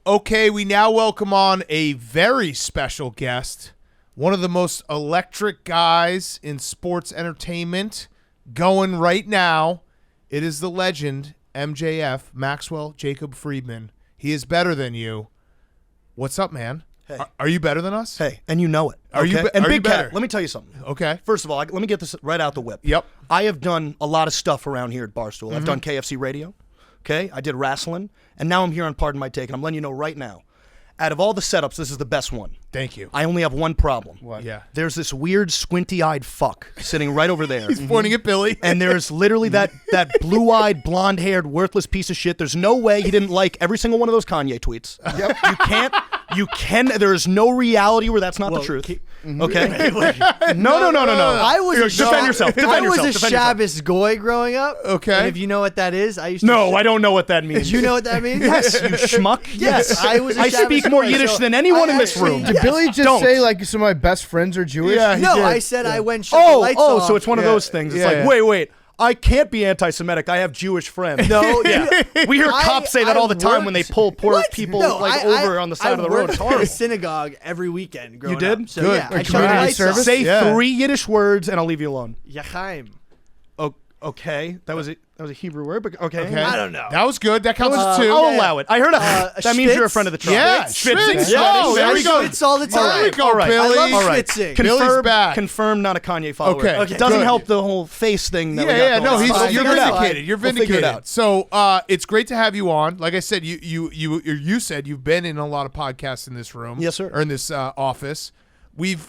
Okay, we now welcome on a very special guest, one of the most electric guys in sports entertainment going right now. It is the legend, MJF, Maxwell Jacob Friedman. He is better than you. What's up, man? Hey. Are you better than us? Hey, and you know it. Are you and are Big you better? Cat, let me tell you something. Okay. First of all, let me get this right out the whip. Yep. I have done a lot of stuff around here at Barstool. I've done KFC Radio. Okay, I did wrestling, and now I'm here on Pardon My Take, and I'm letting you know right now, out of all the setups, this is the best one. Thank you. I only have one problem. What? Yeah. There's this weird squinty-eyed fuck sitting right over there. He's pointing at Billy. And there's literally that blue-eyed, blonde-haired, worthless piece of shit. There's no way he didn't like every single one of those Kanye tweets. Yep. You can. There is no reality where that's not the truth. Okay. No. I was Defend yourself. I was a Shabbos goy growing up. Okay. And if you know what that is, I used to. No, I don't know what that means. Do you know what that means? Yes, you schmuck. Yes, I was. I speak more Yiddish than anyone in this room. Did Billy just say like some of my best friends are Jewish? Yeah, he No, did. I said I went. Shut the lights off. So it's one of those things. It's Yeah, like, yeah. wait. I can't be anti-Semitic. I have Jewish friends. No, We hear cops say that all the time when they pull poor What? people No, over on the side of the road. I It's worked in horrible. a synagogue every weekend growing did? up. So, Good. yeah, I Like shut the community lights off. service? Say Yeah. 3 Yiddish words and I'll leave you alone. Yachaim. Okay, that was a Hebrew word, but okay. Okay. I don't know. That was good. That counts as two. I'll allow it. I heard that means you're a schwitz? friend of the tribe. Yeah, schwitzing. schwitz. Yeah, Oh, there I we go. schwitz all the time. There we go, All right. Billy. I love All right. schwitzing. Billy's back. Confirmed, not a Kanye follower. Okay, Doesn't good. help the whole face thing that we got Yeah, going no, on. fine. you're Figure it out. vindicated. You're We'll figure it vindicated. out. So it's great to have you on. Like I said, you said you've been in a lot of podcasts in this room. Yes, sir. Or in this office. We've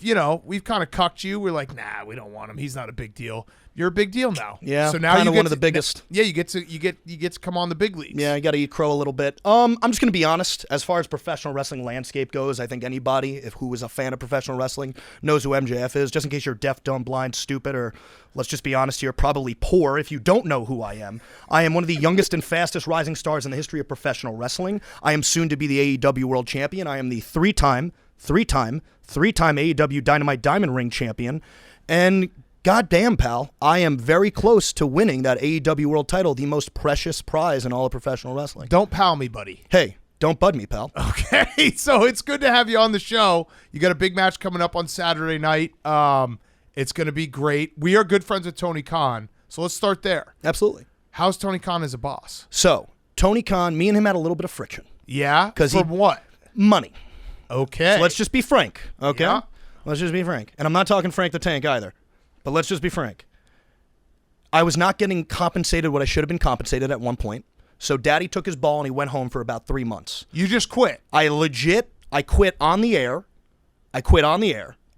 kind of cucked you. We're like, nah, we don't want him. He's not a big deal. You're a big deal now. Yeah, So now kinda you get one of to- the biggest. Yeah, you get to come on the big leagues. Yeah, you got to eat crow a little bit. I'm just going to be honest. As far as professional wrestling landscape goes, I think anybody who is a fan of professional wrestling knows who MJF is. Just in case you're deaf, dumb, blind, stupid, or let's just be honest here, probably poor if you don't know who I am. I am one of the youngest and fastest rising stars in the history of professional wrestling. I am soon to be the AEW World Champion. I am the three-time AEW Dynamite Diamond Ring Champion. And goddamn, pal, I am very close to winning that AEW World title, the most precious prize in all of professional wrestling. Don't pal me, buddy. Hey, don't bud me, pal. Okay, so it's good to have you on the show. You got a big match coming up on Saturday night. It's going to be great. We are good friends with Tony Kahn, so let's start there. Absolutely. How's Tony Kahn as a boss? So, Tony Kahn, me and him had a little bit of friction. Yeah? 'Cause he- From what? Money. Okay. So let's just be frank, okay? Yeah. Let's just be frank. And I'm not talking Frank the Tank either, but let's just be frank. I was not getting compensated what I should have been compensated at one point. So Daddy took his ball and he went home for about 3 months. You just quit. I quit on the air.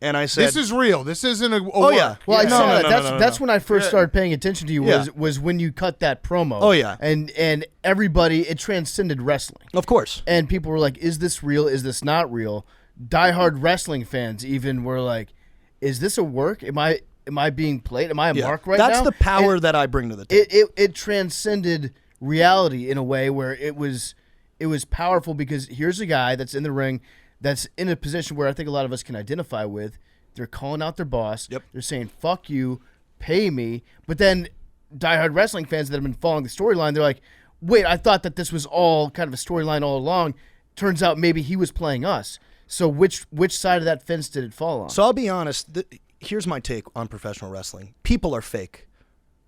And I said, This is real. This isn't a Oh, yeah. work. Well, I No, saw no, that. no, That's when I first started paying attention to you. Yeah. Was when you cut that promo. Oh, yeah. And everybody, it transcended wrestling. of course. And people were like, "Is this real? Is this not real?" Diehard wrestling fans even were like, "Is this a work? Am I being played? Am I a mark right now?" That's the power And that I bring to the table. it transcended reality in a way where it was powerful, because here's a guy that's in the ring, that's in a position where I think a lot of us can identify with. They're calling out their boss. Yep. They're saying, "Fuck you, pay me." But then diehard wrestling fans that have been following the storyline, they're like, "Wait, I thought that this was all kind of a storyline all along. Turns out maybe he was playing us." So which side of that fence did it fall on? So I'll be honest. Here's my take on professional wrestling. People are fake.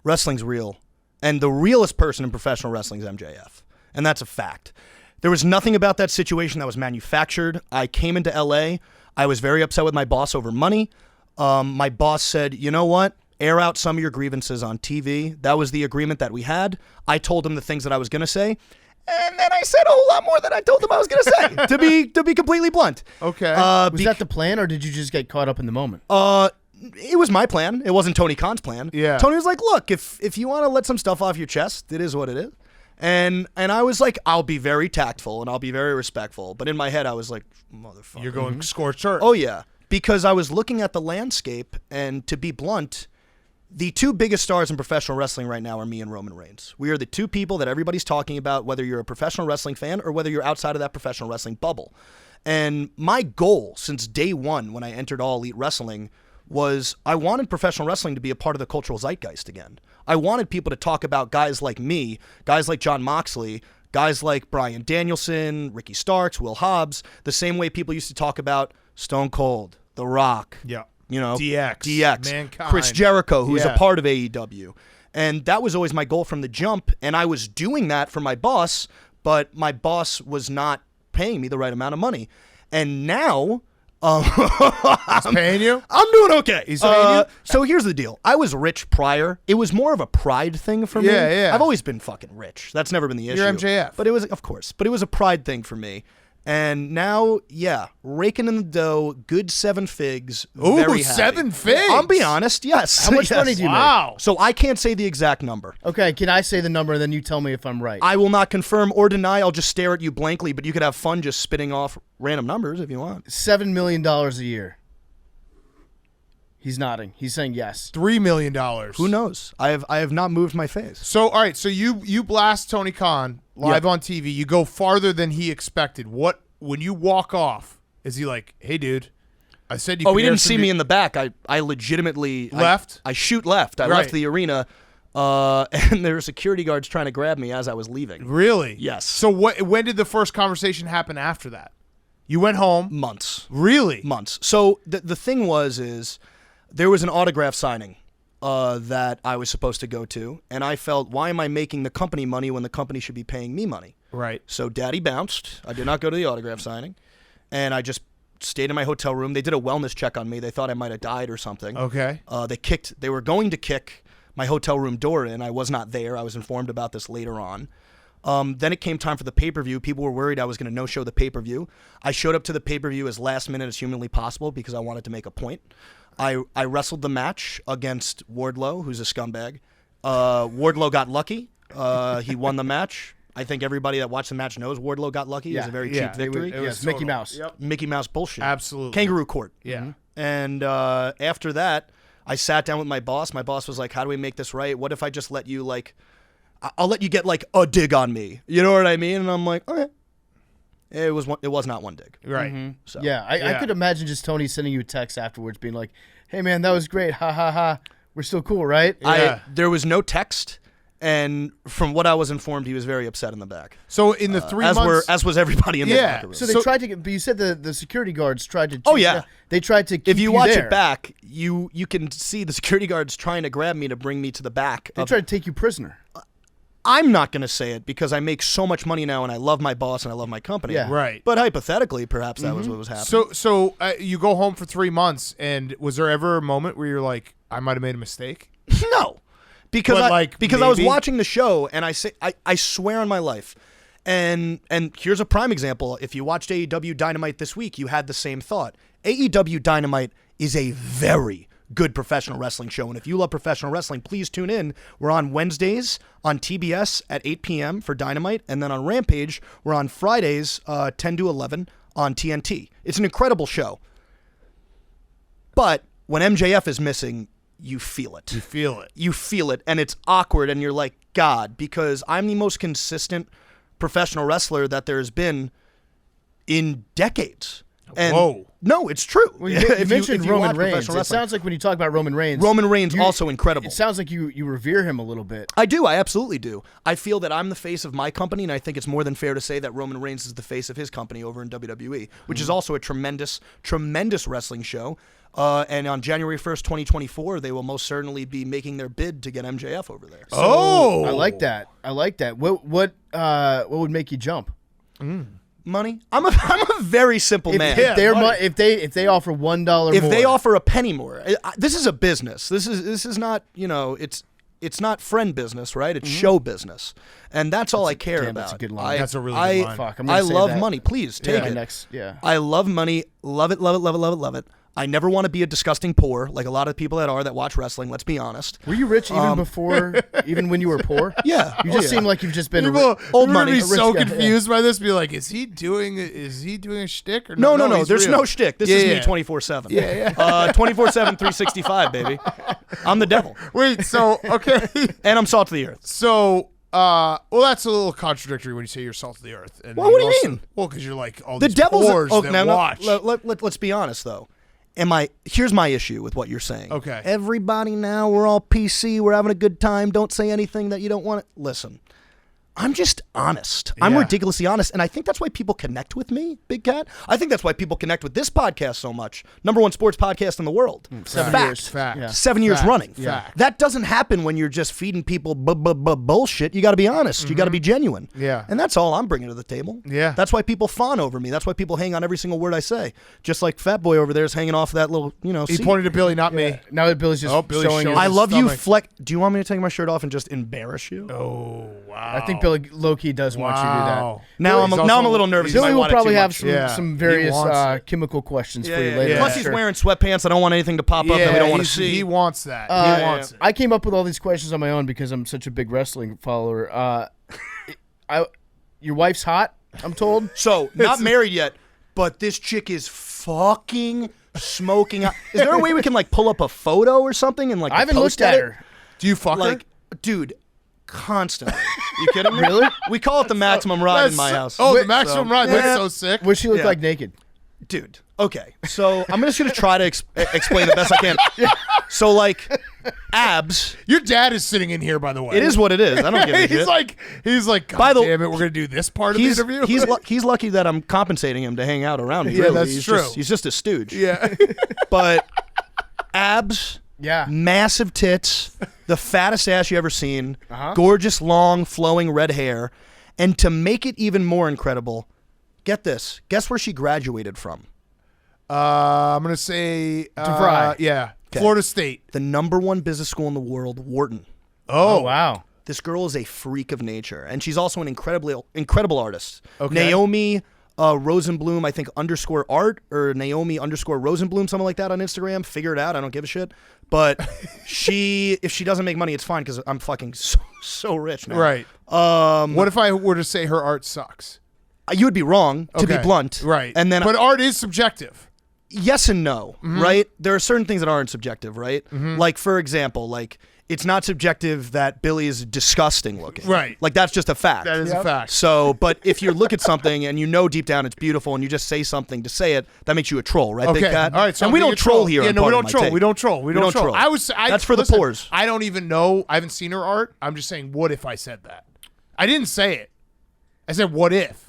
Wrestling's real. And the realest person in professional wrestling is MJF. And that's a fact. There was nothing about that situation that was manufactured. I came into LA. I was very upset with my boss over money. My boss said, "You know what? Air out some of your grievances on TV." That was the agreement that we had. I told him the things that I was going to say. And then I said a whole lot more than I told him I was going to say, to be completely blunt. Okay. was that the plan, or did you just get caught up in the moment? It was my plan. It wasn't Tony Khan's plan. Yeah. Tony was like, "Look, if you want to let some stuff off your chest, it is what it is." And I was like, "I'll be very tactful and I'll be very respectful." But in my head, I was like, "Motherfucker." You're going scorched earth. Oh, yeah. Because I was looking at the landscape, and to be blunt, the two biggest stars in professional wrestling right now are me and Roman Reigns. We are the two people that everybody's talking about, whether you're a professional wrestling fan or whether you're outside of that professional wrestling bubble. And my goal since day one when I entered All Elite Wrestling was I wanted professional wrestling to be a part of the cultural zeitgeist again. I wanted people to talk about guys like me, guys like Jon Moxley, Guys like Bryan Danielson, Ricky Starks, Will Hobbs, the same way people used to talk about Stone Cold, The Rock, Yeah. DX, Mankind. Chris Jericho, who's Yeah. a part of AEW. And that was always my goal from the jump, and I was doing that for my boss, but my boss was not paying me the right amount of money. And now He's paying you? I'm doing okay. He's paying you? So here's the deal. I was rich prior. It was more of a pride thing for me. Yeah. I've always been fucking rich. That's never been the issue. You're MJF. But it was, of course, but it was a pride thing for me. And now, raking in the dough, good 7 figs. Ooh, very happy. 7 figs? I'll be honest, yes. How much Yes. money do you make? Wow. So I can't say the exact number. Okay, can I say the number and then you tell me if I'm right? I will not confirm or deny. I'll just stare at you blankly, but you could have fun just spitting off random numbers if you want. $7 million a year. He's nodding. He's saying yes. $3 million. Who knows? I have not moved my face. So, all right. So you blast Tony Khan live on TV. You go farther than he expected. When you walk off, is he like, "Hey, dude, I said you"? Oh, he didn't see me in the back. I legitimately Left? I shoot left. I Right. left the arena, and there were security guards trying to grab me as I was leaving. Really? Yes. So when did the first conversation happen after that? You went home. Months. Really? Months. So the thing is there was an autograph signing that I was supposed to go to, and I felt, why am I making the company money when the company should be paying me money? Right. So Daddy bounced. I did not go to the autograph signing, and I just stayed in my hotel room. They did a wellness check on me. They thought I might have died or something. Okay. They were going to kick my hotel room door in. I was not there. I was informed about this later on. Then it came time for the pay-per-view. People were worried I was going to no-show the pay-per-view. I showed up to the pay-per-view as last minute as humanly possible because I wanted to make a point. I wrestled the match against Wardlow, who's a scumbag. Wardlow got lucky. He won the match. I think everybody that watched the match knows Wardlow got lucky. It was a very cheap victory. It was Yes, Mickey total. Mouse. Yep. Mickey Mouse bullshit. Absolutely. Kangaroo court. Yeah. And after that, I sat down with my boss. My boss was like, how do we make this right? What if I just let you, I'll let you get, a dig on me. You know what I mean? And I'm like, okay. It was not one dig. Right. So Yeah, I could imagine just Tony sending you a text afterwards being like, hey, man, that was great. Ha, ha, ha. We're still cool, right? Yeah. There was no text. And from what I was informed, he was very upset in the back. So in the 3 months, As was everybody in the Yeah. locker room. So they tried to get, but you said the security guards tried to. Oh, yeah. They tried to keep If you watch there. it back, you can see the security guards trying to grab me to bring me to the back. They tried to take you prisoner. I'm not going to say it because I make so much money now and I love my boss and I love my company. Yeah. Right. But hypothetically, perhaps that was what was happening. So you go home for 3 months, and was there ever a moment where you're like, I might have made a mistake? No. Because But, I was maybe? watching the show and I swear on my life. And here's a prime example. If you watched AEW Dynamite this week, you had the same thought. AEW Dynamite is a very good professional wrestling show. And if you love professional wrestling, please tune in. We're on Wednesdays on TBS at 8 p.m. for Dynamite. And then on Rampage, we're on Fridays 10 to 11 on TNT. It's an incredible show. But when MJF is missing, you feel it. You feel it. You feel it, and it's awkward, and you're like, God, because I'm the most consistent professional wrestler that there's been in decades. And Whoa. No, it's true. Well, you If mentioned if Roman watch Reigns. professional It wrestling. sounds like when you talk about Roman Reigns, Roman Reigns also incredible. It sounds like you revere him a little bit. I do. I absolutely do. I feel that I'm the face of my company, and I think it's more than fair to say that Roman Reigns is the face of his company over in WWE, which is also a tremendous, tremendous wrestling show. And on January 1st, 2024, they will most certainly be making their bid to get MJF over there. Oh. I like that. What would make you jump? Money? I'm a very simple man. If they offer $1 more, If they offer a penny more, this is a business. This is not, it's not friend business, right? It's show business, and that's all I care damn, about. that's a good line. That's a really good line. Fuck, I'm gonna I say love that. money. Please take my it. next, yeah. I love money. Love it. Love it. Love it. Love it. Love it. I never want to be a disgusting poor like a lot of people that watch wrestling. Let's be honest. Were you rich even before, even when you were poor? Yeah. You just Oh, yeah. seem like you've just been People, Old we're money. Be A so rich guy, confused by this. Be like, is he doing a shtick or No. he's There's real. no shtick. This Yeah, is yeah. me 24/7. Yeah. 24/7, 365, baby. I'm the devil, Wait. So okay. and I'm salt of the earth. So, well, that's a little contradictory when you say you're salt of the earth. And Well, what do you also- mean? Well, because you're like all The these devil's whores that now, watch. let's be honest though. Here's my issue with what you're saying. Okay. Everybody now, we're all PC, we're having a good time. Don't say anything that you don't want to listen. I'm just honest. I'm Yeah. ridiculously honest. And I think that's why people connect with me, Big Cat. I think that's why people connect with this podcast so much. #1 sports podcast in the world. 7 Fact. years. Fact. Yeah. 7 years Fact. running. Fact. That doesn't happen when you're just feeding people bullshit. You got to be honest. You got to be genuine. Yeah. And that's all I'm bringing to the table. Yeah. That's why people fawn over me. That's why people hang on every single word I say. Just like Fat Boy over there is hanging off that little, He seat. pointed to Billy, not me. Now that Billy's just Billy's showing showing his- I love you, stomach. Fleck. Do you want me to take my shirt off and just embarrass you? Oh, wow. I think Billy low-key does want you to do Wow. Now Billy's I'm also- a little nervous. that. if I Billy will want it probably too have much. Yeah, some he various wants it. chemical questions for Yeah, you yeah, later. yeah. Plus, I'm he's sure. wearing sweatpants. I don't want anything to pop up that we don't want to see. He wants that. Uh, he wants it. I came up with all these questions on my own because I'm such a big wrestling follower. Your wife's hot, I'm told. So, not married yet, but this chick is fucking smoking hot. Is there a way we can pull up a photo or something and I haven't post looked at it? her. Do you fuck her? Dude, constantly. You kidding me? Really? We call it the maximum ride in That's my so- house. Oh, the maximum ride. Yeah. That's so sick. What she look Yeah. like naked? Dude, okay. So I'm just going to try to explain the best I can. So, abs, Your dad is sitting in here, by the way. it is what it is. I don't give a shit. he's like, God By the- damn it, we're gonna do this part of He's, the interview. he's lucky that I'm compensating him to hang out around me. Yeah, really. that's he's true. He's just a stooge. yeah. But abs, Yeah. massive tits, the fattest ass you ever seen, Uh-huh. gorgeous, long, flowing red hair. And to make it even more incredible, get this. Guess where she graduated from? I'm gonna say DeVry. Yeah, Okay. Florida State. The #1 business school in the world, Wharton. Oh, wow. This girl is a freak of nature, and she's also an incredible artist. Okay. Naomi Rosenblum, I think _art or Naomi _Rosenblum, something like that on Instagram. Figure it out. I don't give a shit. But if she doesn't make money, it's fine because I'm fucking so rich now. Right. What if I were to say her art sucks? You would be wrong, to be Okay. blunt. Right. And then but art is subjective. yes and no, Mm-hmm. right? There are certain things that aren't subjective, right? Like, for example, it's not subjective that Billy is disgusting looking. Right. That's just a fact. That is a fact. So, but if you look at something and you know deep down it's beautiful and you just say something to say it, that makes you a troll, right, Okay. Big Cat? All right. So and I'm we being don't a troll here. Yeah, on no, we Part don't of My troll. Take. We don't troll. We don't troll. That's for the listen, pores. I don't even know. I haven't seen her art. I'm just saying, what if I said that? I didn't say it. I said, what if?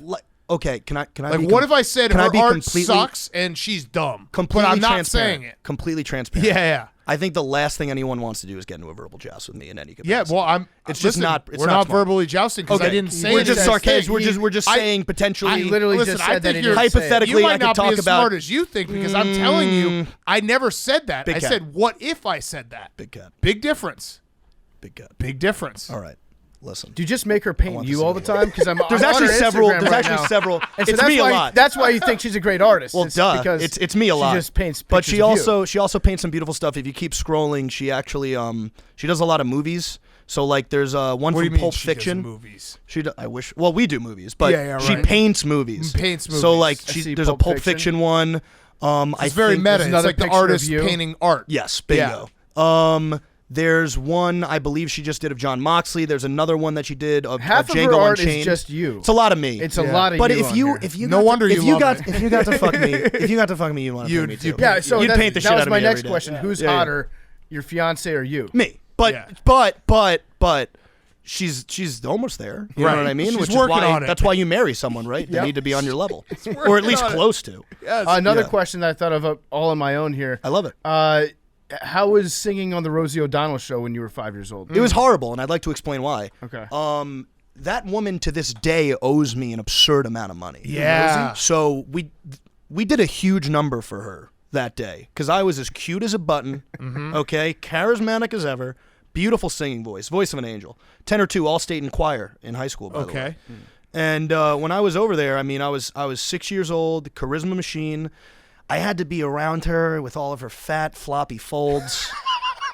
Okay, can I Like, be what if I said can her I be art completely- sucks and she's dumb? completely but I'm not transparent. saying it. Completely transparent. Yeah, yeah. I think the last thing anyone wants to do is get into a verbal joust with me in any capacity. Yeah, well, It's just not- it's we're not not smart. verbally jousting because I didn't say We're it. just in sarcastic. that We're thing. just saying potentially. I literally Listen, just I said that think he you're didn't say it. hypothetically- You I might could not talk be as about- smart as you think because I'm telling you, I never said that. Big I cat. said, what if I said that? Big Cat. Big difference. Big Cat. Big difference. All right. Listen. Do you just make her paint want you to all see the time? Because I'm There's I'm on actually her several. Instagram There's right actually now. several. And so It's that's me a why, lot. That's why you think she's a great artist. Well, It's duh. Because It's me a lot. She just paints but pictures of you. she also paints some beautiful stuff. If you keep scrolling, she actually she does a lot of movies. So there's one What do you from mean Pulp she does Fiction. movies? I wish. Well, we do movies, but Yeah, yeah, she right. paints movies. Paints So movies. I see there's a Pulp Pulp Fiction. Fiction one. I It's very think meta. there's It's another like the picture of artist you. painting art. Yes, bingo. There's one I believe she just did of John Moxley. There's another one that she did of Half of Django her art Unchained. is just you. It's a lot of me. It's a lot of but you. if on you here. if you No got wonder to, you if you love got it. if you got to fuck me if you got to fuck me, you want to You'd- fuck me too. you'd- Yeah, so You'd that's, paint the that shit was out of my me next every day. question. Who's Yeah, yeah. hotter, your fiance or you? Me. But Yeah. but she's almost there. You Right. know what I mean? She's Which working is why on it. that's why you marry someone, right? They Yep. need to be on your level, or at least on it. close to. Yes. Another Yeah. question that I thought of all on my own here. I love it. How was singing on the Rosie O'Donnell show when you were 5 years old? It was horrible, and I'd like to explain why. Okay. That woman to this day owes me an absurd amount of money. Yeah. So we did a huge number for her that day because I was as cute as a button, okay, charismatic as ever, beautiful singing voice of an angel, tenor 2, all state and choir in high school. By the way. Okay. And when I was over there, I mean, I was 6 years old, charisma machine. I had to be around her with all of her fat, floppy folds,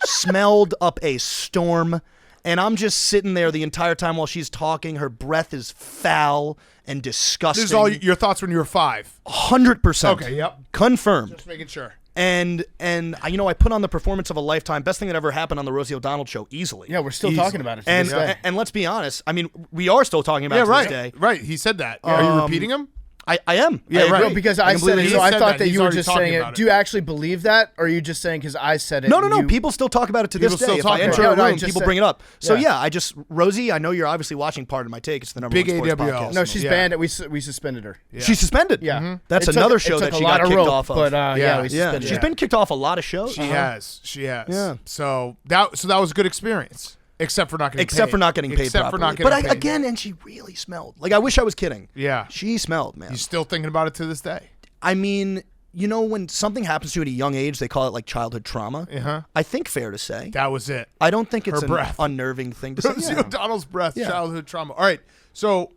smelled up a storm. And I'm just sitting there the entire time while she's talking. Her breath is foul and disgusting. This is all your thoughts when you were 5. 100%. Okay, yep. Confirmed. Just making sure. And I put on the performance of a lifetime. Best thing that ever happened on the Rosie O'Donnell show, easily. Yeah, we're still talking about it to And this day. and let's be honest. I mean, we are still talking about Yeah, it to right. this day. Right. He said that. Are you repeating him? I am. Yeah, I right. agree. No, because I I said completely it, so agree. I said thought that. that He's you were already just talking saying about it. it. Do you actually believe that, or are you just saying because I said it? No, you- people still talk about it to this People still day. If talk I enter about a it. No, I room, just people said- bring it up. So yeah. Rosie, I know you're obviously watching Part of My Take. It's the number Big one sports AWL. podcast. No, she's Yeah. banned. We suspended her. She's suspended. Yeah, That's It took- another it show took that a she lot got of kicked rope, off of. But Yeah. we Yeah, suspended she's her. been kicked off a lot of shows. She has. Yeah. So that was a good experience, except for not getting Except paid. for not getting paid Except for properly. not getting But paid. again, and she really smelled. Like, I wish I was kidding. Yeah. She smelled, man. You still thinking about it to this day? I mean, you know, when something happens to you at a young age, they call it like childhood trauma. Uh-huh. I think fair to say. That was it. I don't think it's Her an breath. unnerving thing to say. Rosie Yeah. O'Donnell's breath, Yeah. childhood trauma. All right. So,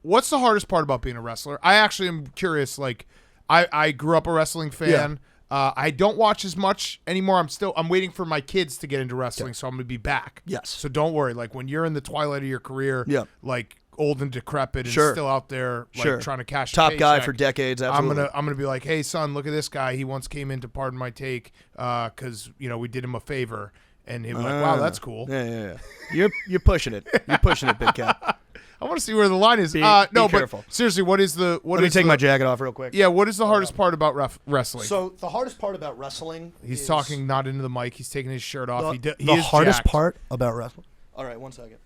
what's the hardest part about being a wrestler? I actually am curious. Like, I grew up a wrestling fan. I don't watch as much anymore. I'm waiting for my kids to get into wrestling, so I'm gonna be back. Yes. So don't worry. Like when you're in the twilight of your career, Yeah. like old and decrepit and Sure. still out there, like Sure. trying to cash a Top guy paycheck, for decades. Absolutely. I'm gonna be like, hey son, look at this guy. He once came in to Pardon My Take, because we did him a favor, and he was like, wow, that's cool. Yeah. You're pushing it. You're pushing it, Big Cat. I want to see where the line is. Be No, careful. but seriously, what is the Let me take my jacket off real quick. Yeah, what is the hardest part about wrestling? So the hardest part about wrestling He's is talking not into the mic. He's taking his shirt off. the He is hardest jacked. part about wrestling. All right, 1 second.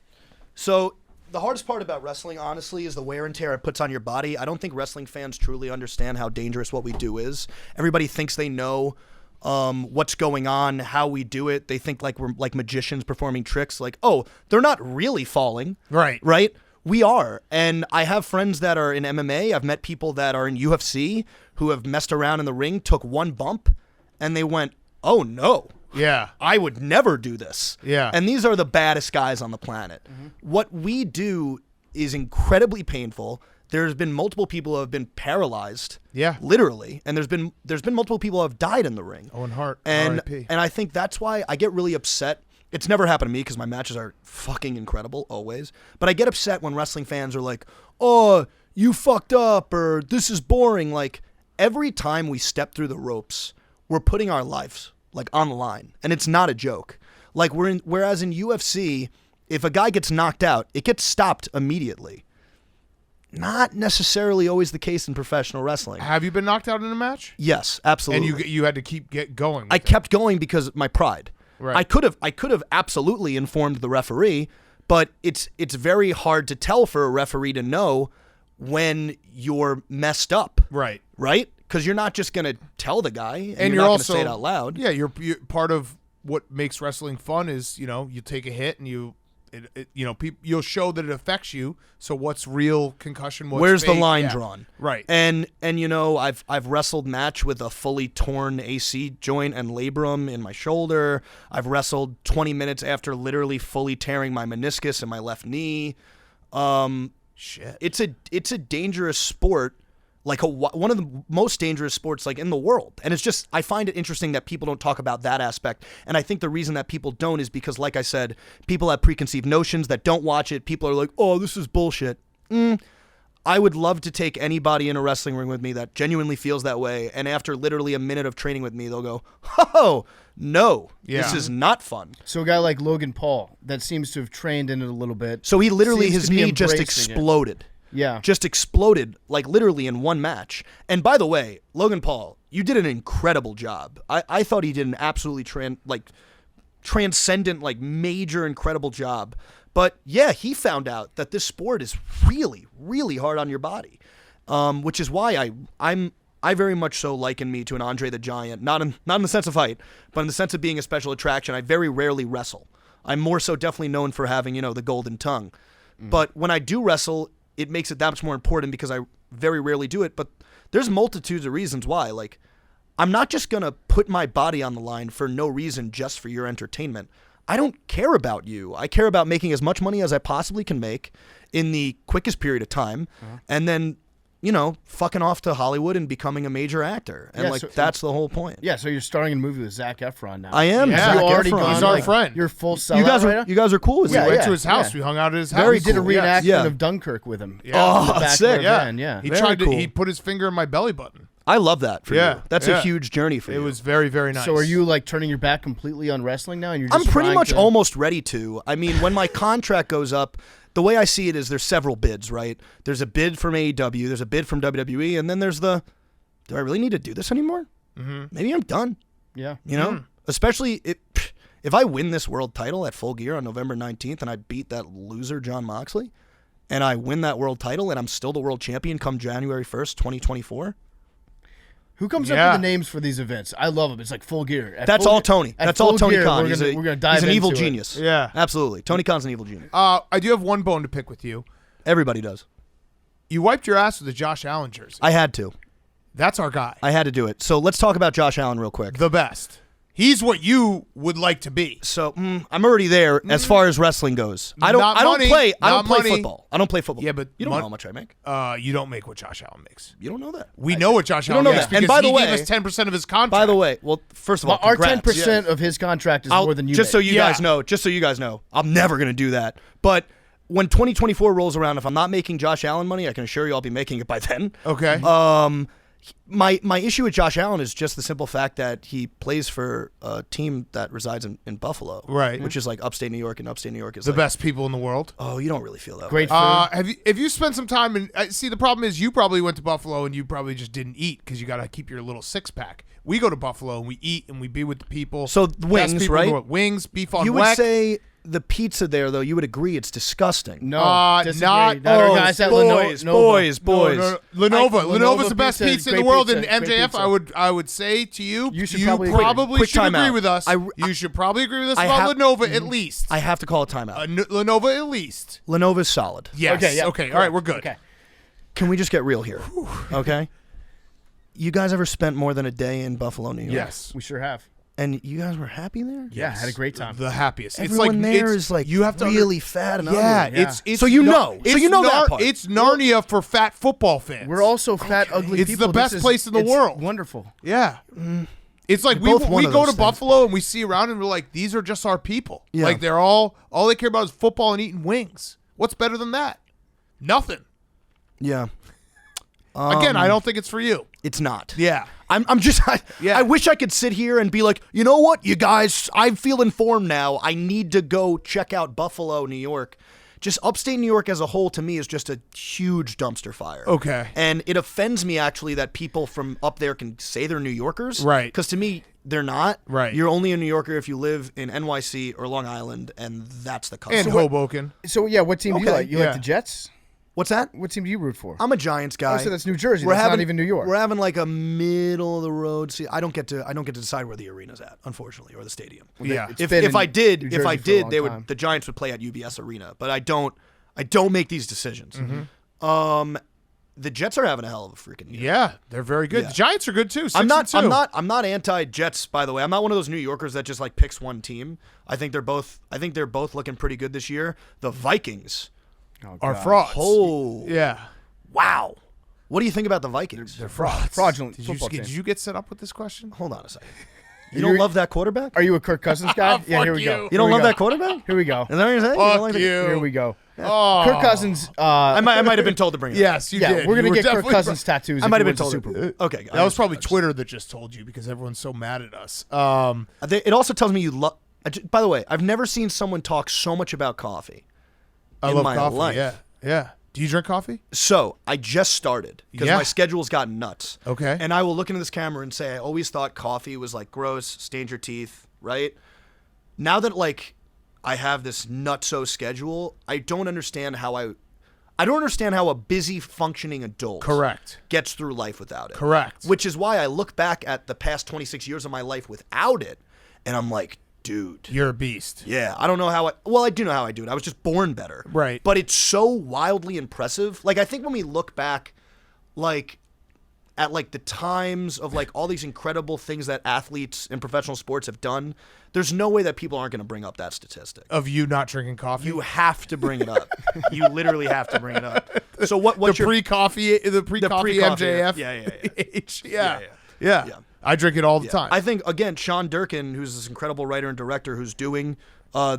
So the hardest part about wrestling, honestly, is the wear and tear it puts on your body. I don't think wrestling fans truly understand how dangerous what we do is. Everybody thinks they know what's going on, how we do it. They think like we're like magicians performing tricks. Like, oh, they're not really falling. Right. Right? We are. And I have friends that are in MMA. I've met people that are in UFC who have messed around in the ring, took one bump, and they went, oh, no. Yeah. I would never do this. Yeah. And these are the baddest guys on the planet. What we do is incredibly painful. There's been multiple people who have been paralyzed. Yeah. Literally. And there's been multiple people who have died in the ring. Owen Hart, And R.I.P.. I think that's why I get really upset. It's never happened to me because my matches are fucking incredible always. But I get upset when wrestling fans are like, "Oh, you fucked up," or "This is boring." Like every time we step through the ropes, we're putting our lives like on the line, and it's not a joke. Like whereas in UFC, if a guy gets knocked out, it gets stopped immediately. Not necessarily always the case in professional wrestling. Have you been knocked out in a match? Yes, absolutely. And you had to get going. I kept going because of my pride. Right. I could have absolutely informed the referee, but it's very hard to tell for a referee to know when you're messed up. Right. Right? Because you're not just gonna tell the guy, and you're not also gonna say it out loud. Yeah, you're part of what makes wrestling fun is you take a hit and you'll show that it affects you. So what's real concussion? What's Where's the fake? line Yeah. drawn? Right. And I've wrestled match with a fully torn AC joint and labrum in my shoulder. I've wrestled 20 minutes after literally fully tearing my meniscus in my left knee. Shit. It's a dangerous sport, like one of the most dangerous sports like in the world. And it's just, I find it interesting that people don't talk about that aspect. And I think the reason that people don't is because, like I said, people have preconceived notions that don't watch it. People are like, oh, this is bullshit. I would love to take anybody in a wrestling ring with me that genuinely feels that way. And after literally a minute of training with me, they'll go, oh, no, this Yeah. is not fun. So a guy like Logan Paul that seems to have trained in it a little bit. So he literally, Seems his to be knee just embracing it. exploded. Yeah. Just exploded, like literally in one match. And by the way, Logan Paul, you did an incredible job. I thought he did an absolutely transcendent, like major, incredible job. But yeah, he found out that this sport is really, really hard on your body, which is why I very much so liken me to an Andre the Giant, not in the sense of height, but in the sense of being a special attraction. I very rarely wrestle. I'm more so definitely known for having, the golden tongue. But when I do wrestle, it makes it that much more important because I very rarely do it. But there's multitudes of reasons why. Like, I'm not just going to put my body on the line for no reason just for your entertainment. I don't care about you. I care about making as much money as I possibly can make in the quickest period of time. And then, fucking off to Hollywood and becoming a major actor. And Yeah, so- that's the whole point. Yeah, so you're starring in a movie with Zac Efron now. I am. Yeah. Zac You already Efron. gone, He's our like, friend. You're full sellout You guys right are now? you guys are cool with We that. went yeah, to his house. yeah. We hung out at his house. Very We did a cool. reenactment Yeah. of Dunkirk with him. Yeah. In the back of sick. our Yeah. van, yeah. He Very tried to. cool. He put his finger in my belly button. I love that for Yeah, you. That's yeah. a huge journey for It you. was very, very nice. So are you like turning your back completely on wrestling now? And you're just I'm pretty trying much to- almost ready to. I mean, when my contract goes up, the way I see it is there's several bids, right? There's a bid from AEW, there's a bid from WWE, and then there's do I really need to do this anymore? Mm-hmm. Maybe I'm done. Yeah. You know? Especially if I win this world title at Full Gear on November 19th and I beat that loser Jon Moxley, and I win that world title and I'm still the world champion come January 1st, 2024. Who comes up Yeah. with the names for these events? I love them. It's like Full Gear. At That's Full all Gear- Tony. at That's all Full Tony Gear, Khan. We're gonna dive he's an evil into it. genius. Yeah. Absolutely. Tony Khan's an evil genius. I do have one bone to pick with you. Everybody does. You wiped your ass with the Josh Allen jersey. I had to. That's our guy. I had to do it. So let's talk about Josh Allen real quick. The best. He's what you would like to be. So I'm already there as far as wrestling goes. I don't Not play. money, I don't not play money. football. I don't play football. Yeah, but you don't mon- know how much I make. You don't make what Josh Allen makes. You don't know that. We know what Josh you Allen don't know makes that. And because by the he way- gave us 10% of his contract. By the way, well, first of all, Our congrats. 10% of his contract is more than you just so make. you Yeah. guys know. Just so you guys know, I'm never gonna do that. But when 2024 rolls around, if I'm not making Josh Allen money, I can assure you I'll be making it by then. Okay. My issue with Josh Allen is just the simple fact that he plays for a team that resides in Buffalo, Right. Which is like upstate New York, and upstate New York is the like, best people in the world. Oh, you don't really feel that Great way. food. If you spent some time in see, the problem is you probably went to Buffalo and you probably just didn't eat because you got to keep your little 6-pack. We go to Buffalo and we eat and we be with the people. So Best wings, people in the right? world. Wings, beef on You would weck. say the pizza there, though. You would agree it's disgusting. No, disagree. not- Not our oh, guys at boys, Nova. boys. No, Lenovo. Lenovo's the best pizza is pizza in the great world. pizza, And great MJF, pizza. I would say to you, You should probably agree. Quick should agree timeout. with us. You should probably agree with us about Lenovo at least. I have to call a timeout. Lenovo at least. Lenovo's solid. Yes. Okay, yeah. Okay. All right. We're good. Okay. Can we just get real here? Okay. You guys ever spent more than a day in Buffalo, New York? Yes. We sure have. And you guys were happy there? Yeah, had a great time. The happiest. Everyone it's like there is like you have to really fat and Yeah, ugly. it's So you nar- know. So you know that part. It's Narnia for fat football fans. We're also fat, ugly It's people. the best This is- place in the it's world. Wonderful. Yeah. It's like You're both we one of go those to things. Buffalo and we see around and we're like, these are just our people. Yeah. Like they're all they care about is football and eating wings. What's better than that? Nothing. Yeah. Again, I don't think it's for you. It's not. Yeah. I'm just Yeah. I wish I could sit here and be like, you know what, you guys, I feel informed now. I need to go check out Buffalo, New York. Just upstate New York as a whole to me is just a huge dumpster fire. Okay. And it offends me actually that people from up there can say they're New Yorkers. Right. Because to me, they're not. Right. You're only a New Yorker if you live in NYC or Long Island, and that's the custom. And Hoboken. So yeah, what team do you Okay, like? You yeah. like the Jets? What's that? What team do you root for? I'm a Giants guy. Oh, so that's New Jersey. That's not even New York. We're having like a middle of the road. See, I don't get to decide where the arena's at, unfortunately, or the stadium. Yeah. It's If been I in did, New if Jersey I for a did, long they time. would. The Giants would play at UBS Arena, but I don't make these decisions. Mm-hmm. The Jets are having a hell of a freaking year. Yeah, they're very good. Yeah. The Giants are good too. 6 I'm and 2. not anti-Jets, by the way. I'm not one of those New Yorkers that just like picks one team. I think they're both looking pretty good this year. The Vikings. Oh, Are God. frauds. Oh, Yeah. wow. What do you think about the Vikings? They're frauds. Fraudulent Did football did team. you get set up with this question? Hold on a second. You don't love that quarterback? Are you a Kirk Cousins guy? Yeah, Fuck here we go. you. You don't Here we love go. that quarterback? Here we go. Is that what you're saying? You don't like the- Here we go. Oh. Kirk Cousins. I might have been told to bring it up. Yes, you yeah, did. we're You gonna were get Kirk definitely Cousins tattoos. I if might have he been wins the told Super Bowl. Okay. That was probably Twitter that just told you because everyone's so mad at us. It also tells me you love. By the way, I've never seen someone talk so much about coffee. I in love my coffee. life. Yeah, yeah. Do you drink coffee? So I just started because Yeah. my schedule's gotten nuts. Okay. And I will look into this camera and say I always thought coffee was like gross, stains your teeth, right? Now that like I have this nutso schedule, I don't understand how a busy functioning adult Correct. gets through life without it. Correct. Which is why I look back at the past 26 years of my life without it, and I'm like, dude. You're a beast. Yeah, I don't know how I do know how I do it. I was just born better. Right. But it's so wildly impressive. Like, I think when we look back, like, at, like, the times of, like, all these incredible things that athletes in professional sports have done, there's no way that people aren't going to bring up that statistic. Of you not drinking coffee? You have to bring it up. You literally have to bring it up. So what's the your pre-coffee pre-coffee, MJF? Yeah. Yeah. I drink it all the time. I think, again, Sean Durkin, who's this incredible writer and director who's doing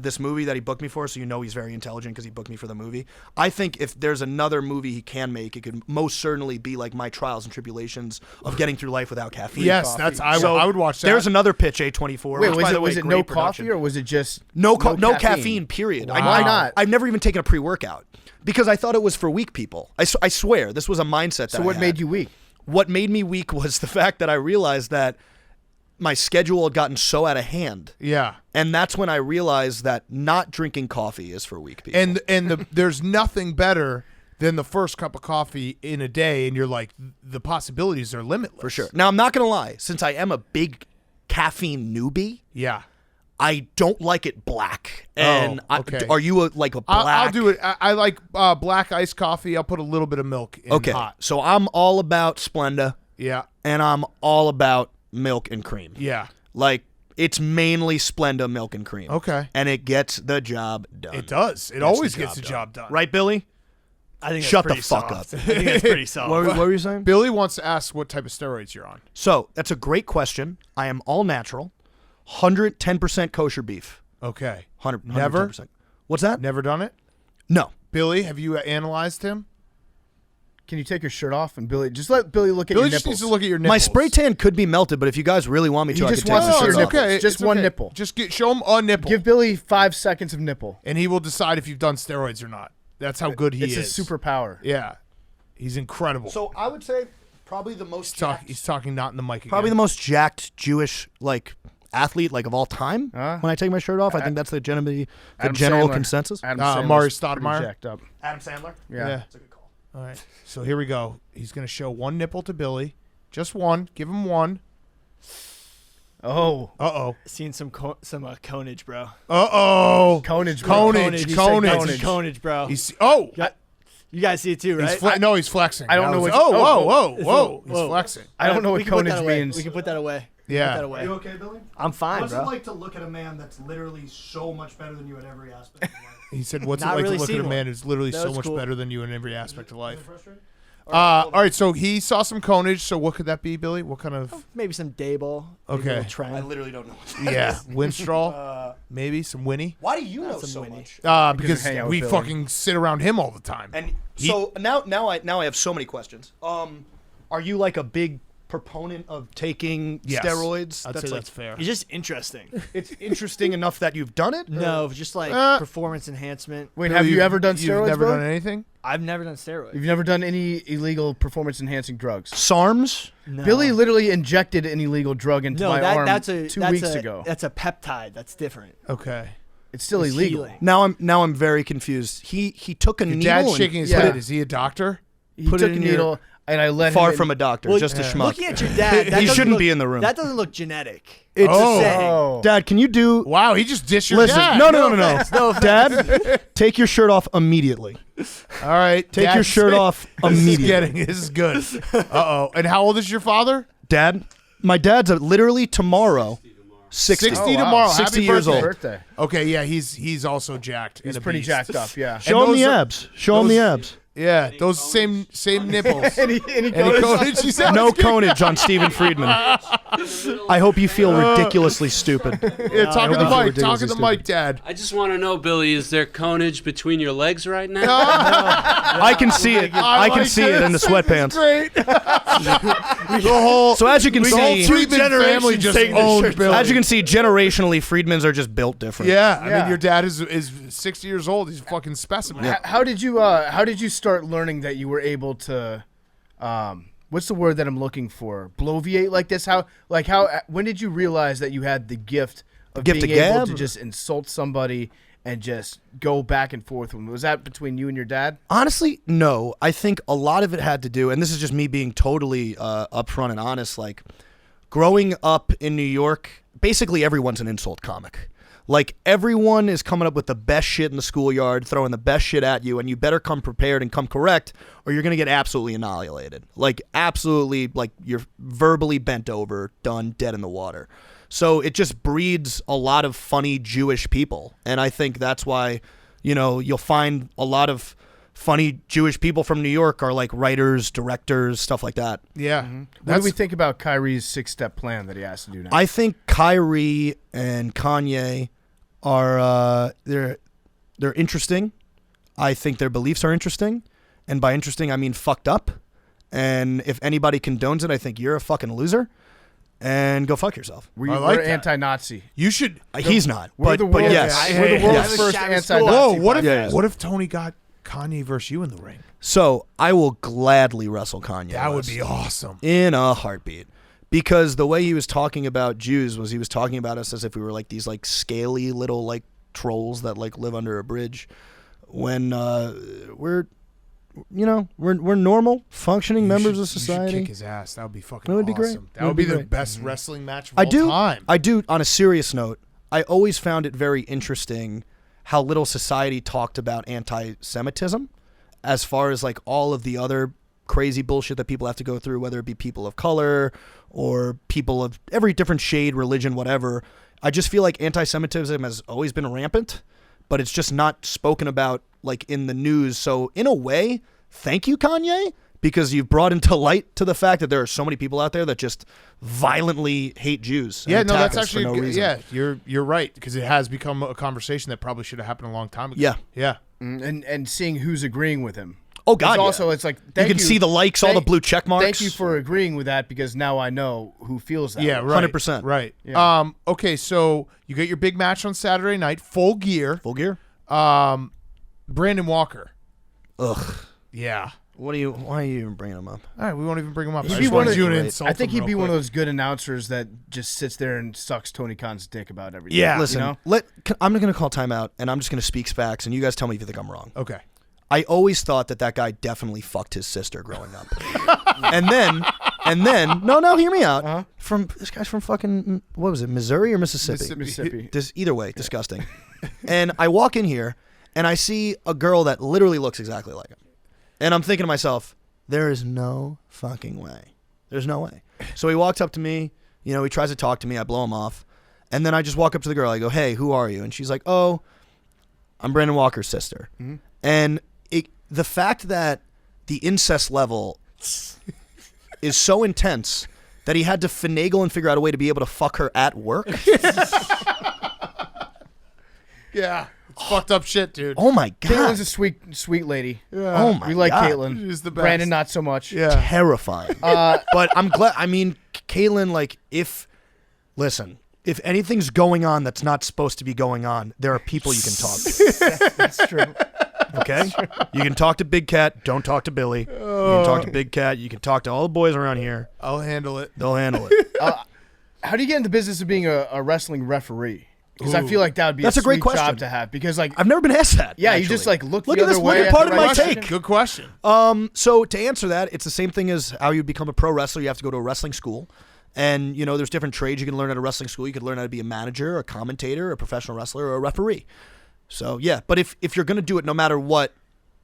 this movie that he booked me for, so he's very intelligent because he booked me for the movie. I think if there's another movie he can make, it could most certainly be like my trials and tribulations of getting through life without caffeine. Yes, I would watch that. There's another pitch, A24. Wait, which, by the way, was it great no production. coffee or was it just No caffeine, period. Wow. Why not? I've never even taken a pre-workout because I thought it was for weak people. I swear, this was a mindset that So what made you weak? What made me weak was the fact that I realized that my schedule had gotten so out of hand. Yeah. And that's when I realized that not drinking coffee is for weak people. There's nothing better than the first cup of coffee in a day, and you're like, the possibilities are limitless. For sure. Now, I'm not going to lie. Since I am a big caffeine newbie, Yeah. I don't like it black. And okay. Are you like a black? I'll do it. I like black iced coffee. I'll put a little bit of milk in Okay. hot. So I'm all about Splenda, Yeah. and I'm all about milk and cream. Yeah. Like, it's mainly Splenda milk and cream. Okay. And it gets the job done. It does. It always gets the job done. Right, Billy? I think Shut that's the pretty fuck soft. up. I think that's pretty soft. What were you saying? Billy wants to ask what type of steroids you're on. So, that's a great question. I am all natural, 110% kosher beef. Okay. 100, Never? 110%. What's that? Never done it? No. Billy, have you analyzed him? Can you take your shirt off and Billy just let Billy look at Billy your just nipples? needs to look at your nipples. My spray tan could be melted, but if you guys really want me to, He I just could wants take to the see shirt your off. nipples. okay. Just It's one okay. nipple. Just show him a nipple. Give Billy 5 seconds of nipple. and he will decide if you've done steroids or not. That's how good he It's is. a superpower. Yeah. He's incredible. So I would say probably the most He's talking not in the mic again. probably the most jacked Jewish athlete of all time. Huh? When I take my shirt off, I think that's the general Sandler. consensus. Adam Amari Sandler's pretty Stoudemire? jacked up. Adam Sandler. Yeah. That's a good call. All right. So here we go. He's going to show one nipple to Billy. Just one. Give him one. Oh. Uh-oh. Seen some conage, bro. Uh-oh. Conage. bro. Conage. He said Conage. conage, bro. He's You guys see it too, right? he's flexing. I don't know That was- what- whoa. Whoa. He's flexing. I don't know what We can put that conage away. means. We can put that away. Yeah. Put that away. okay, Billy? I'm fine, bro. like to look at a man that's literally so much better than you at every aspect of life? He said, what's it Not like really to look at a seen man one. who's literally That so was much cool. better than you in every aspect of life? Frustrated? All right, so he saw some conage. So what could that be, Billy? What kind of... Maybe some Dable. maybe Okay. a little Trent. I literally don't know. Yeah, Winstraw? Maybe some Winnie? Why do you know some so Winnie. much? Because hang out we with Billy. fucking sit around him all the time. And so now I have so many questions. Are you like a big proponent of taking Yes. steroids? I'd say that's fair. It's just interesting. It's interesting enough that you've done it? No, just like Uh, performance enhancement. Wait, have you ever done You've steroids, never bro? done anything? I've never done steroids. You've never done any illegal performance-enhancing drugs? SARMs? No. Billy literally injected an illegal drug into no, my arm that's 2 weeks ago. That's a peptide. That's different. Okay. It's still It's illegal. healing. Now I'm very confused. He took a Your needle dad's and shaking his Yeah. head. Is he a doctor? He Put it took a in your- needle, and I let far him from a doctor, Well, just a schmuck. Looking at your dad, that He doesn't shouldn't look- be in the room. That doesn't look genetic. It's Oh. a Oh. Dad, can you do? Wow, he just dished your Listen, dad. no. offense, no offense. Dad, take your shirt off immediately. All right. Take your shirt off immediately. This is good. Uh-oh. And how old is your father? Dad, my dad's literally tomorrow. 60. 60 Oh, wow. tomorrow. 60 Happy years birthday. old. birthday. Okay, yeah, he's also jacked. He's and a pretty beast. jacked up, yeah. Show him those the are- abs. Show him the abs. Yeah, those same nipples. And he Any goes, conage? He said, No conage on Stephen Friedman. I hope you feel ridiculously stupid. Yeah, talk in the I mic. feel Talk in the ridiculously mic, Dad. I just want to know, Billy, is there conage between your legs right now? I can see it. I can see it in the sweatpants. Great. The whole So as you can the whole see, Friedman family just taking the owned shirts Billy. as you can see, generationally, Friedmans are just built different. Yeah, I Yeah. mean, your dad is 60 years old. He's a fucking specimen. How did you start learning that you were able to what's the word that I'm looking for? Bloviate like this? When did you realize that you had the gift of Gift being of able gab? to just insult somebody and just go back and forth with them? Was that between you and your dad? Honestly, no. I think a lot of it had to do, and this is just me being totally upfront and honest, like growing up in New York, basically everyone's an insult comic. Like everyone is coming up with the best shit in the schoolyard, throwing the best shit at you, and you better come prepared and come correct, or you're gonna get absolutely annihilated. Like absolutely, like you're verbally bent over, done, dead in the water. So it just breeds a lot of funny Jewish people, and I think that's why, you'll find a lot of funny Jewish people from New York are like writers, directors, stuff like that. Yeah. What do we think about Kyrie's 6-step plan that he has to do now? I think Kyrie and Kanye are they're interesting. I think their beliefs are interesting, and by interesting I mean fucked up. And if anybody condones it, I think you're a fucking loser. And go fuck yourself. I like We're that. anti-Nazi. You should. He's not. We're the but world's, yes. we're the world's Yes. first Shadow anti-Nazi. Whoa! What if Yeah. what if Tony got Kanye versus you in the ring? So I will gladly wrestle Kanye. That would West be awesome. in a heartbeat. Because the way he was talking about Jews was he was talking about us as if we were like these like scaly little like trolls that like live under a bridge, when we're normal functioning members of society. You should kick his ass. That would be fucking. That would be awesome. great. That would be the best wrestling match of I all do. time. I do. On a serious note, I always found it very interesting how little society talked about anti-Semitism, as far as like all of the other crazy bullshit that people have to go through, whether it be people of color or people of every different shade, religion, whatever. I just feel like anti-Semitism has always been rampant, but it's just not spoken about like in the news. So in a way, thank you, Kanye, because you've brought into light to the fact that there are so many people out there that just violently hate Jews. Yeah, and no, attack that's us for actually no good. reason. Yeah, you're right, because it has become a conversation that probably should have happened a long time ago. Yeah. Yeah. And seeing who's agreeing with him. Oh God! It's yeah. also, it's like, you thank can see the likes, all the blue check marks. Thank you for agreeing with that, because now I know who feels that Yeah, way. right. 100%. Right. Yeah. Okay, so you get your big match on Saturday night, full gear. full gear. Brandon Walker. Ugh. Yeah. Why are you even bringing him up? All right, we won't even bring him up. He'd I be just one wanted of you to the- insult I think him he'd be real one of quick. those good announcers that just sits there and sucks Tony Khan's dick about everything. Yeah. Listen, You know? I'm going to call timeout, and I'm just going to speak facts, and you guys tell me if you think I'm wrong. Okay. I always thought that guy definitely fucked his sister growing up, and then, no, hear me out. Uh-huh. This guy's from fucking, what was it, Missouri or Mississippi? Mississippi. Either way, disgusting. And I walk in here, and I see a girl that literally looks exactly like him, and I'm thinking to myself, there is no fucking way. There's no way. So he walks up to me, he tries to talk to me, I blow him off, and then I just walk up to the girl, I go, hey, who are you? And she's like, oh, I'm Brandon Walker's sister. Mm-hmm. And the fact that the incest level is so intense that he had to finagle and figure out a way to be able to fuck her at work. Yeah. It's fucked up shit, dude. Oh my God. Caitlin's a sweet lady. Yeah. Oh my We like God. Caitlin. She's the best. Brandon, not so much. Yeah. Terrifying. But I'm glad. I mean, Caitlin, like, if anything's going on that's not supposed to be going on, there are people you can talk to. That's true. Okay? You can talk to Big Cat. Don't talk to Billy. You can talk to Big Cat. You can talk to all the boys around here. I'll handle it. They'll handle it. How do you get in the business of being a wrestling referee? Because I feel like that would be That's a a great sweet question. job to have. Because like, I've never been asked that. yeah, actually. you just like look Look the at other this. way. Look at after part of the my question. take. Good question. So to answer that, it's the same thing as how you become a pro wrestler. You have to go to a wrestling school. And, there's different trades you can learn at a wrestling school. You could learn how to be a manager, a commentator, a professional wrestler, or a referee. So, yeah. But if you're going to do it no matter what,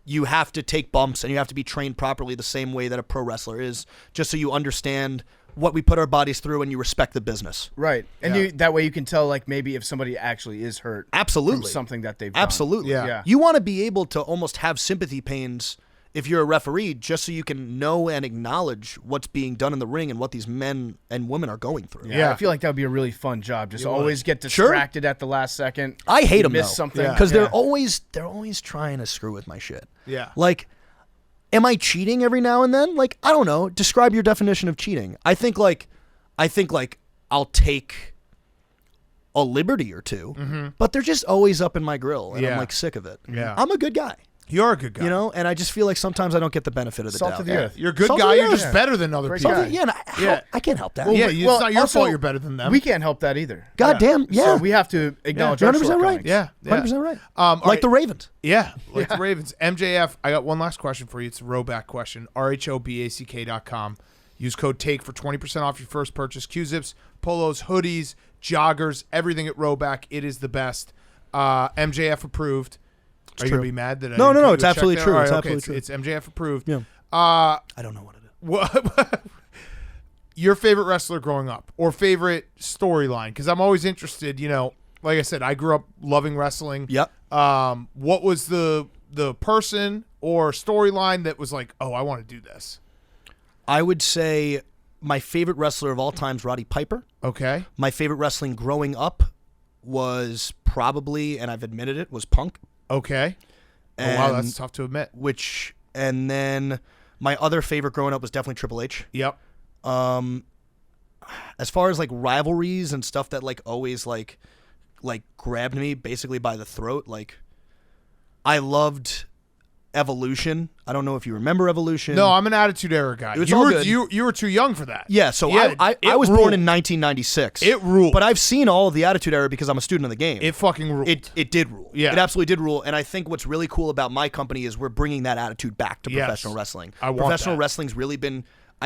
you have to take bumps and you have to be trained properly the same way that a pro wrestler is, just so you understand what we put our bodies through and you respect the business. Right, and Yeah. that way you can tell like maybe if somebody actually is hurt. Absolutely. From something that they've done. Absolutely. Yeah. Yeah. You want to be able to almost have sympathy pains if you're a referee, just so you can know and acknowledge what's being done in the ring and what these men and women are going through. Yeah. I feel like that would be a really fun job. Just would. always get Sure. distracted at the last second. I hate them miss though, something. Yeah. because Yeah. they're always trying to screw with my shit. Yeah. Like, am I cheating every now and then? Like, I don't know. Describe your definition of cheating. I think I'll take a liberty or two, but they're just always up in my grill, and Yeah. I'm like sick of it. Yeah. I'm a good guy, You're a good guy. and I just feel like sometimes I don't get the benefit of the Salt doubt. of the earth. You're a good Salt guy. of the You're earth. just better than other Great people. guy. Yeah, and Yeah. I can't help that. Yeah, it's not your also, fault you're better than them. We can't help that either. God damn, yeah. So we have to acknowledge You're our 100% right. shortcomings. Yeah. 100% right. All Like right. the Ravens. Yeah, like the Ravens. MJF, I got one last question for you. It's a rowback question. RHOBACK.com. Use code TAKE for 20% off your first purchase. Q-zips, polos, hoodies, joggers, everything at rowback. It is the best. MJF approved. Are you going to be mad that I No, didn't no, give it's you a check absolutely there? true. All right, It's okay, absolutely true. It's MJF approved. Yeah. Uh, I don't know what it is. what, your favorite wrestler growing up or favorite storyline? Because I'm always interested, like I said, I grew up loving wrestling. Yep. What was the person or storyline that was like, oh, I want to do this? I would say my favorite wrestler of all time is Roddy Piper. Okay. My favorite wrestling growing up was probably, and I've admitted it, was Punk. Okay. Oh, And wow, that's tough to admit. and then my other favorite growing up was definitely Triple H. Yep. As far as like rivalries and stuff that like always like grabbed me basically by the throat, like I loved Evolution. I don't know if you remember Evolution. No, I'm an Attitude Era guy. was You all were good. you were too young for that. Yeah, so Yeah, I it was ruled. born in 1996. It ruled. But I've seen all of the Attitude Era because I'm a student of the game. It fucking ruled. It did rule. Yeah. It absolutely did rule. And I think what's really cool about my company is we're bringing that attitude back to Yes. professional wrestling. I want Professional that. wrestling's really been,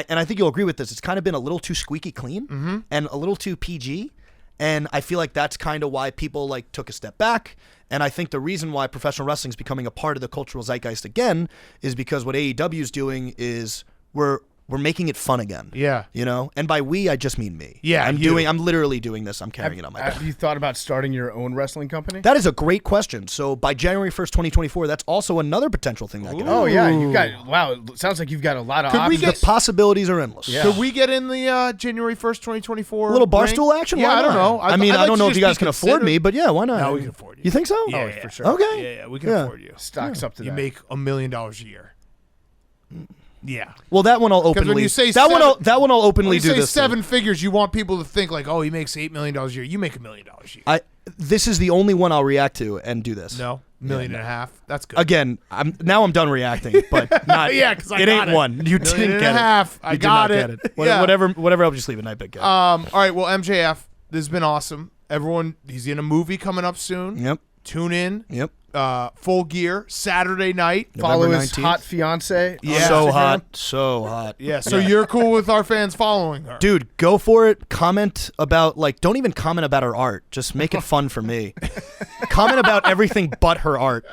and I think you'll agree with this, it's kind of been a little too squeaky clean and a little too PG. And I feel like that's kind of why people like took a step back. And I think the reason why professional wrestling is becoming a part of the cultural zeitgeist again is because what AEW is doing is we're making it fun again. Yeah. You know? And by we, I just mean me. Yeah, I'm you. I'm literally doing this. I'm carrying it on my back. Have you thought about starting your own wrestling company? That is a great question. So by January 1st, 2024, that's also another potential thing that can happen. Oh yeah, you got wow. It sounds like you've got a lot of Could we options. get- The possibilities are endless. Yeah. Could we get in the January 1st, 2024? A little ring? Barstool action? Yeah, Why I don't not? know. I mean, I'd I like don't to know if just you guys be can afford considered. me, but yeah, why not? No, we can afford you. You think so? Yeah, Oh, yeah. for sure. Okay. Yeah, we can Yeah. afford you. Stocks up to You that. make $1 million a year. Yeah. Well, that one I'll Because openly. when you say that one, I'll when openly you do say this. seven figures, you want people to think like, oh, he makes $8 million a year. You make $1 million a year. This is the only one I'll react to and do this. No, $1.5 million. That's good. Again, I'm done reacting, but not. Yeah, 'cause I it got ain't it. one. You didn't $1.5 get it. million. I You did got not it. get it. Yeah. Whatever. I'll just leave it. Night big guy. All right. Well, MJF, this has been awesome. Everyone, he's in a movie coming up soon. Yep. Tune in. Yep. Full Gear Saturday night. Follow November his 19th. hot fiance. Yeah. on So Instagram. hot. So hot. Yeah. So you're cool with our fans following her, Dude, go for it. Comment about, don't even comment about her art. Just make it fun for me. Comment about everything but her art.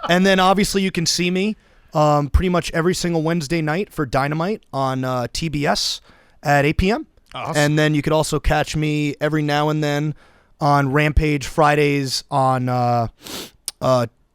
And then obviously you can see me pretty much every single Wednesday night for Dynamite on TBS at 8 p.m. Awesome. And then you could also catch me every now and then on Rampage Fridays on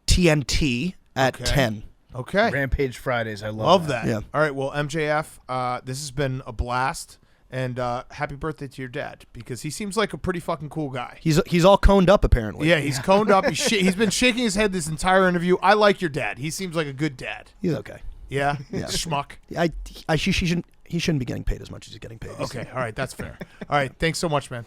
TNT at Okay. 10. Okay. Rampage Fridays. I Love that. Yeah. All right. Well, MJF, this has been a blast. And happy birthday to your dad, because he seems like a pretty fucking cool guy. He's all coned up apparently. Yeah, he's coned up. He's been shaking his head this entire interview. I like your dad. He seems like a good dad. He's okay. Yeah? Schmuck. He shouldn't be getting paid as much as he's getting paid. Okay. All right. That's fair. All right. Thanks so much, man.